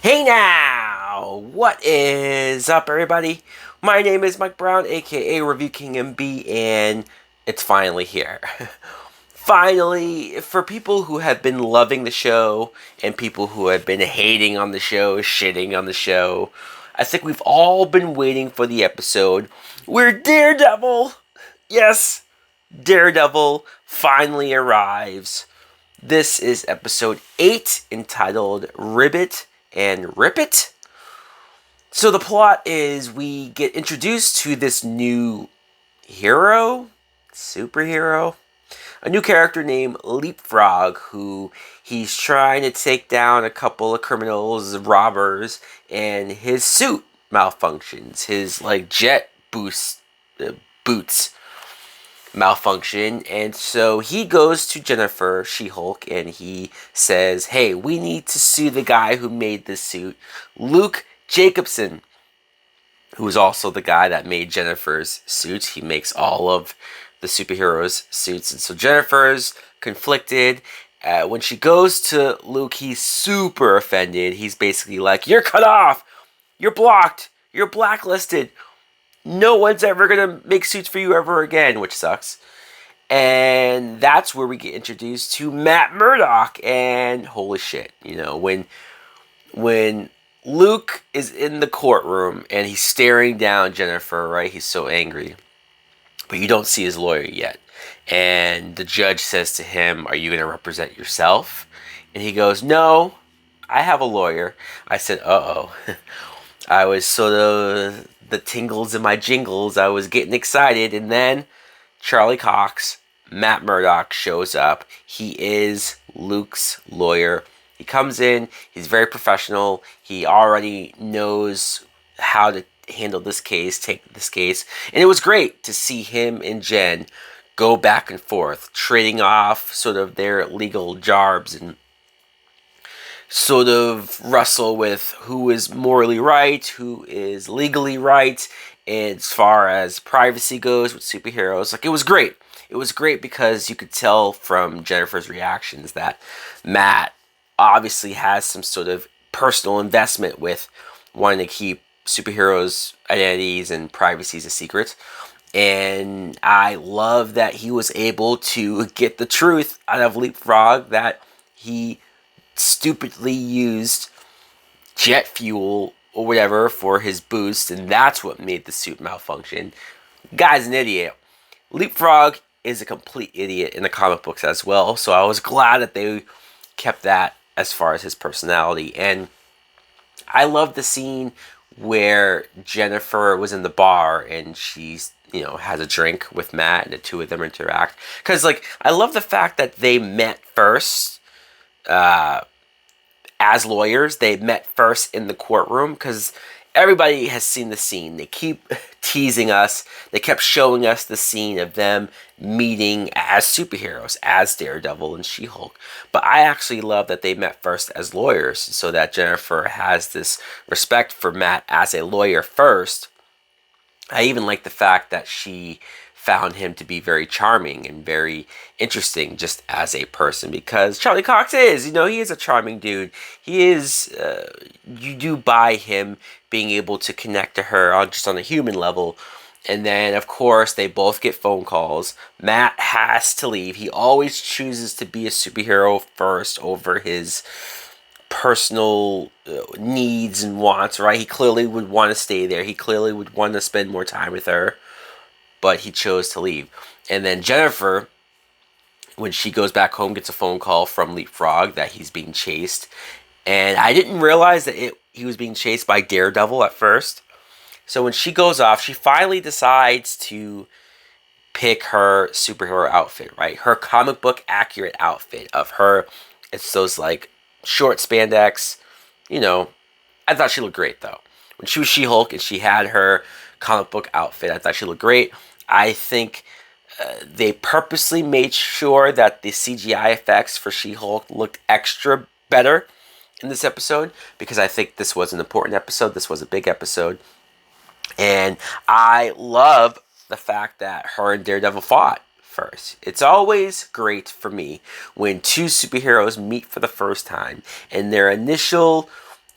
Hey now! What is up, everybody? My name is Mike Brown, aka Review King MB, and it's finally here. Finally, for people who have been loving the show and people who have been hating on the show, shitting on the show, I think we've all been waiting for the episode where Daredevil, yes, Daredevil finally arrives. This is episode 8, entitled Ribbit and Rip It. So the plot is we get introduced to this new superhero, a new character named Leapfrog, who he's trying to take down a couple of criminals, robbers, and his suit malfunctions. His jet boots malfunction, and so he goes to Jennifer, She-Hulk, and he says, hey, we need to sue the guy who made this suit, Luke Jacobson, who is also the guy that made Jennifer's suits. He makes all of the superheroes' suits, and so Jennifer's conflicted. When she goes to Luke, he's super offended. He's basically like, you're cut off, you're blocked, you're blacklisted, no one's ever gonna make suits for you ever again, which sucks. And that's where we get introduced to Matt Murdock. And holy shit, when Luke is in the courtroom and he's staring down Jennifer, right? He's so angry, but you don't see his lawyer yet. And the judge says to him, "Are you gonna represent yourself?" And he goes, "No, I have a lawyer." I said, "Uh oh." I was sort of the tingles in my jingles. I was getting excited, and then Charlie Cox, Matt Murdock, shows up. He is Luke's lawyer. He comes in. He's very professional. He already knows how to handle this case, take this case, and it was great to see him and Jen go back and forth, trading off sort of their legal jarbs and sort of wrestle with who is morally right, who is legally right, as far as privacy goes with superheroes. It was great. It was great because you could tell from Jennifer's reactions that Matt obviously has some sort of personal investment with wanting to keep superheroes' identities and privacies a secret. And I love that he was able to get the truth out of Leapfrog, that he stupidly used jet fuel or whatever for his boost, and that's what made the suit malfunction. Guy's an idiot. Leapfrog is a complete idiot in the comic books as well, so I was glad that they kept that as far as his personality. And I love the scene where Jennifer was in the bar and she's has a drink with Matt, and the two of them interact, because I love the fact that they met first as lawyers. They met first in the courtroom, because everybody has seen the scene. They keep teasing us. They kept showing us the scene of them meeting as superheroes, as Daredevil and She-Hulk. But I actually love that they met first as lawyers, so that Jennifer has this respect for Matt as a lawyer first. I even like the fact that she found him to be very charming and very interesting just as a person, because Charlie Cox is, he is a charming dude. He is, you do buy him being able to connect to her on a human level. And then, of course, they both get phone calls. Matt has to leave. He always chooses to be a superhero first over his personal needs and wants, right? He clearly would want to stay there. He clearly would want to spend more time with her, but he chose to leave. And then Jennifer, when she goes back home, gets a phone call from Leapfrog that he's being chased. And I didn't realize that he was being chased by Daredevil at first. So when she goes off, she finally decides to pick her superhero outfit, right? Her comic book accurate outfit of her. It's those short spandex. I thought she looked great though. When she was She-Hulk and she had her comic book outfit, I thought she looked great. I think they purposely made sure that the CGI effects for She-Hulk looked extra better in this episode, because I think this was an important episode. This was a big episode. And I love the fact that her and Daredevil fought first. It's always great for me when two superheroes meet for the first time and their initial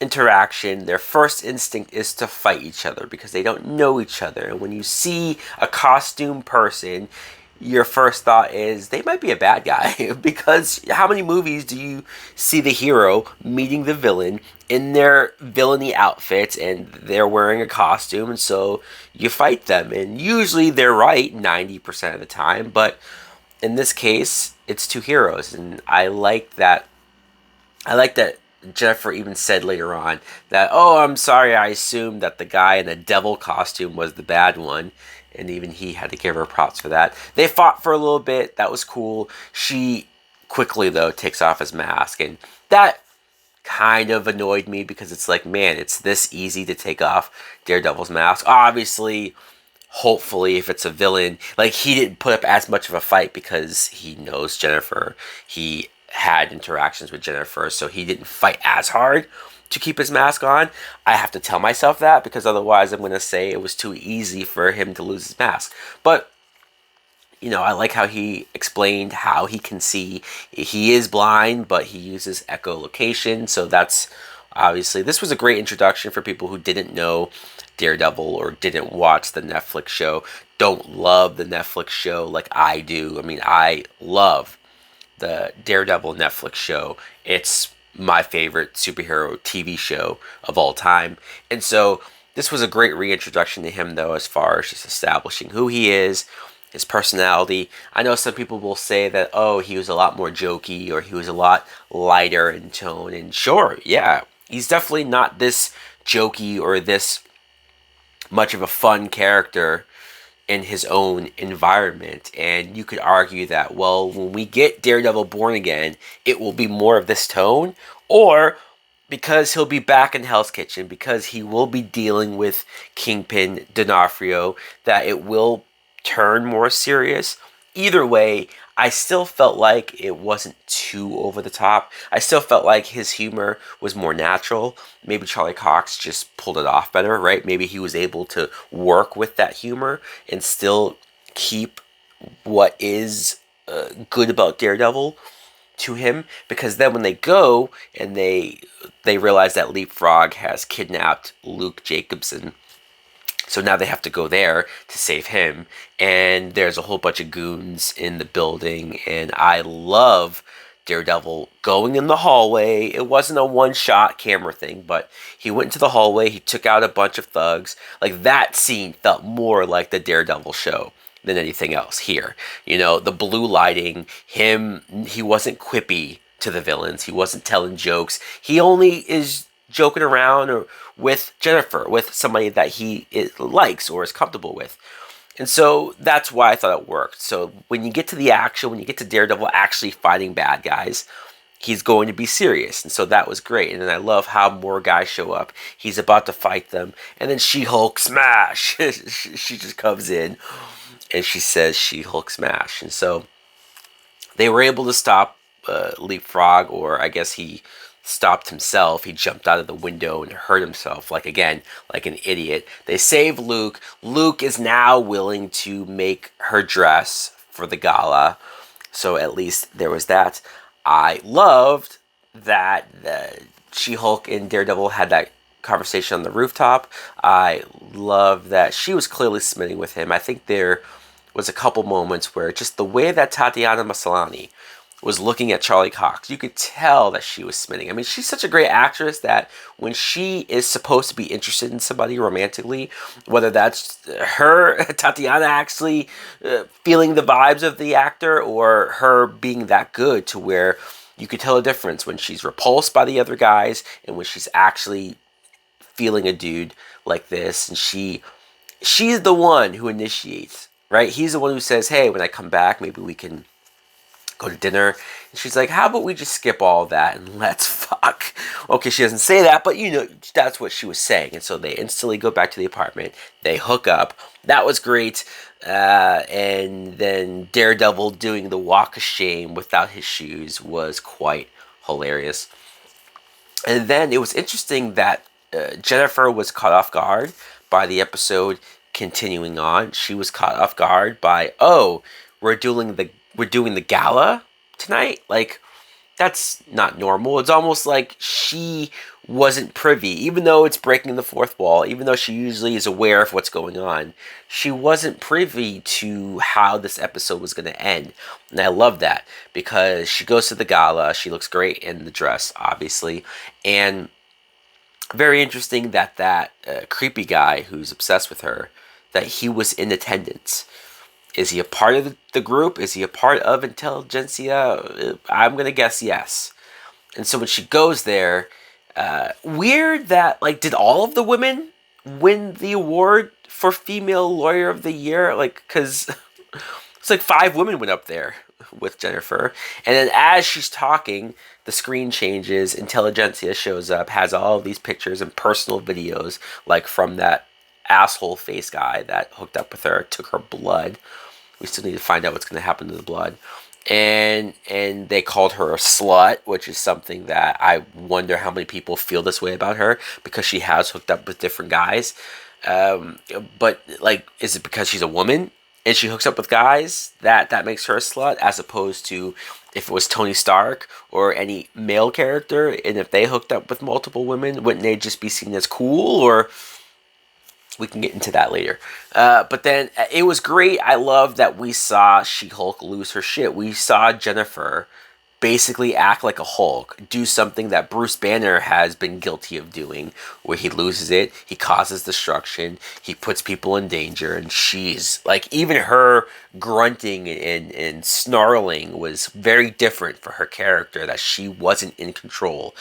interaction, their first instinct is to fight each other because they don't know each other. And when you see a costume person, your first thought is they might be a bad guy because how many movies do you see the hero meeting the villain in their villainy outfits and they're wearing a costume, and so you fight them, and usually they're right 90% of the time, but in this case it's two heroes. And I like that Jennifer even said later on that, oh, I'm sorry, I assumed that the guy in the devil costume was the bad one. And even he had to give her props for that. They fought for a little bit. That was cool. She quickly, though, takes off his mask. And that kind of annoyed me because it's like, man, it's this easy to take off Daredevil's mask. Obviously, hopefully, if it's a villain, like, he didn't put up as much of a fight because he knows Jennifer. He had interactions with Jennifer, so he didn't fight as hard to keep his mask on. I have to tell myself that because otherwise I'm going to say it was too easy for him to lose his mask. But I like how he explained how he can see. He is blind, but he uses echolocation. So that's obviously, this was a great introduction for people who didn't know Daredevil or didn't watch the Netflix show, don't love the Netflix show like I do. I mean, I love the Daredevil Netflix show. It's my favorite superhero TV show of all time. And so this was a great reintroduction to him, though, as far as just establishing who he is, his personality. I know some people will say that, oh, he was a lot more jokey or he was a lot lighter in tone. And sure, yeah, he's definitely not this jokey or this much of a fun character in his own environment. And you could argue that, well, when we get Daredevil Born Again, it will be more of this tone, or because he'll be back in Hell's Kitchen, because he will be dealing with Kingpin D'Onofrio, that it will turn more serious. Either way, I still felt like it wasn't too over the top. I still felt like his humor was more natural. Maybe Charlie Cox just pulled it off better, right? Maybe he was able to work with that humor and still keep what is good about Daredevil to him, because then when they go and they realize that Leapfrog has kidnapped Luke Jacobson, so now they have to go there to save him, and there's a whole bunch of goons in the building, and I love Daredevil going in the hallway. It wasn't a one-shot camera thing, but he went into the hallway, he took out a bunch of thugs. Like, that scene felt more like the Daredevil show than anything else here. The blue lighting, he wasn't quippy to the villains. He wasn't telling jokes. He only is joking around or with Jennifer, with somebody that he likes or is comfortable with. And so that's why I thought it worked. So when you get to the action, when you get to Daredevil actually fighting bad guys, he's going to be serious. And so that was great. And then I love how more guys show up. He's about to fight them. And then She-Hulk smash. She just comes in and she says She-Hulk smash. And so they were able to stop Leapfrog, or I guess he stopped himself. He jumped out of the window and hurt himself, like an idiot. They save Luke. Luke is now willing to make her dress for the gala. So at least there was that. I loved that She-Hulk and Daredevil had that conversation on the rooftop. I love that she was clearly smitten with him. I think there was a couple moments where just the way that Tatiana Maslany was looking at Charlie Cox, you could tell that she was smitten. I mean, she's such a great actress that when she is supposed to be interested in somebody romantically, whether that's her, Tatiana, actually feeling the vibes of the actor, or her being that good to where you could tell a difference when she's repulsed by the other guys and when she's actually feeling a dude like this. And she's the one who initiates, right? He's the one who says, hey, when I come back, maybe we can go to dinner. And she's like, how about we just skip all that and let's fuck? Okay, she doesn't say that, but that's what she was saying. And so they instantly go back to the apartment. They hook up. That was great. And then Daredevil doing the walk of shame without his shoes was quite hilarious. And then it was interesting that Jennifer was caught off guard by the episode continuing on. She was caught off guard by, oh, we're doing the gala tonight. Like, that's not normal. It's almost like she wasn't privy, even though it's breaking the fourth wall, even though she usually is aware of what's going on, she wasn't privy to how this episode was going to end. And I love that because she goes to the gala, she looks great in the dress, obviously, and very interesting that creepy guy who's obsessed with her, that he was in attendance. Is he a part of the group? Is he a part of intelligentsia? I'm going to guess yes. And so when she goes there, weird that, like, did all of the women win the award for Female Lawyer of the Year? Like, because it's like 5 women went up there with Jennifer. And then as she's talking, the screen changes, Intelligentsia shows up, has all of these pictures and personal videos, like from that asshole face guy that hooked up with her, took her blood. We still need to find out what's going to happen to the blood. And they called her a slut, which is something that I wonder how many people feel this way about her, because she has hooked up with different guys. But, like, is it because she's a woman and she hooks up with guys that makes her a slut, as opposed to if it was Tony Stark or any male character, and if they hooked up with multiple women, wouldn't they just be seen as cool? Or we can get into that later. But then it was great. I love that we saw She-Hulk lose her shit. We saw Jennifer basically act like a Hulk, do something that Bruce Banner has been guilty of doing, where he loses it, he causes destruction, he puts people in danger, and she's, like, even her grunting and snarling was very different for her character, that she wasn't in control.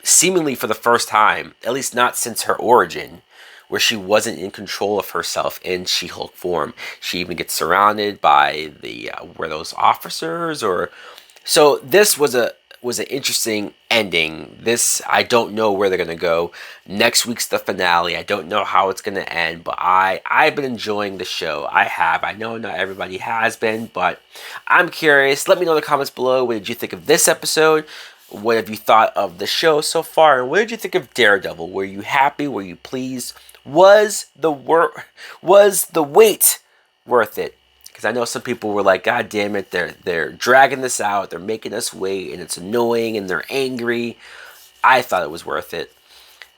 Seemingly for the first time, at least not since her origin, where she wasn't in control of herself in She-Hulk form. She even gets surrounded by were those officers, or so this was an interesting ending. This, I don't know where they're gonna go. Next week's the finale. I don't know how it's gonna end, but I've been enjoying the show. I know not everybody has been, but I'm curious. Let me know in the comments below. What did you think of this episode? What have you thought of the show so far? And what did you think of Daredevil? Were you happy? Were you pleased? Was the wait worth it? Because I know some people were like, God damn it, they're dragging this out, they're making us wait, and it's annoying, and they're angry. I thought it was worth it.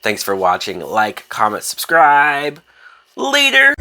Thanks for watching. Like, comment, subscribe. Later.